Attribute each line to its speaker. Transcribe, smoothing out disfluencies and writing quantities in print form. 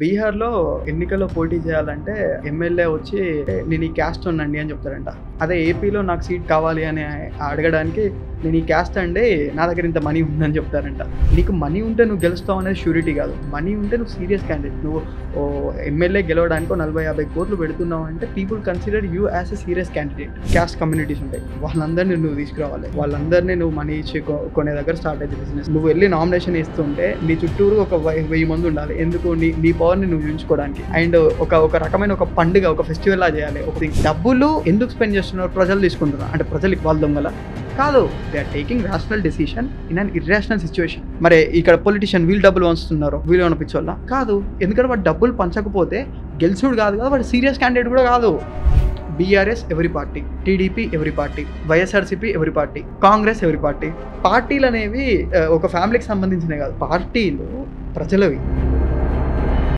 Speaker 1: బీహార్‌లో ఎన్నికల్లో పోటీ చేయాలంటే ఎమ్మెల్యే వచ్చి నేను ఈ క్యాస్ట్ ఉన్నాండి అని చెప్తారంట. అదే ఏపీలో నాకు సీట్ కావాలి అని అడగడానికి నేను ఈ క్యాస్ట్ అండి, నా దగ్గర ఇంత మనీ ఉందని చెప్తారంట. నీకు మనీ ఉంటే నువ్వు గెలుస్తావు అనేది ష్యూరిటీ కాదు. మనీ ఉంటే నువ్వు సీరియస్ క్యాండిడేట్. నువ్వు ఎమ్మెల్యే గెలవడానికి 40-50 కోట్లు పెడుతున్నావు అంటే people consider you as a serious candidate. Caste communities ఉంటాయి, వాళ్ళందరినీ నువ్వు తీసుకురావాలి. వాళ్ళందరినీ నువ్వు మనీ ఇచ్చి కొనే దగ్గర స్టార్ట్ అయితే బిజినెస్. నువ్వు వెళ్ళి నామినేషన్ ఇస్తుంటే నీ చుట్టూరు ఒక 1000 మంది ఉండాలి. ఎందుకు? నీ పవర్ని నువ్వు చూపించుకోవడానికి. అండ్ ఒక రకమైన ఒక పండుగ, ఒక ఫెస్టివల్ లా చేయాలి. ఒక డబ్బులు ఎందుకు స్పెండ్ చేస్తున్నారు? ప్రజలు తీసుకుంటున్నారు అంటే ప్రజలు వాళ్ళ దొంగల కాదు. They are taking rational decision in an irrational situation. మరి ఇక్కడ పొలిటీషియన్ వీళ్ళు డబ్బులు పంచుతున్నారు, వీళ్ళు ఏమైనా పిచ్చోళ్ళ కాదు. ఎందుకంటే వాడు డబ్బులు పంచకపోతే గెలుచుడు కాదు కదా, వాడు సీరియస్ క్యాండిడేట్ కూడా కాదు. బీఆర్ఎస్ ఎవరి పార్టీ, టీడీపీ ఎవరి పార్టీ, వైఎస్ఆర్సీపీ ఎవరి పార్టీ, కాంగ్రెస్ ఎవరి పార్టీ. పార్టీలు అనేవి ఒక ఫ్యామిలీకి సంబంధించినవి కాదు, పార్టీలు ప్రజలవి.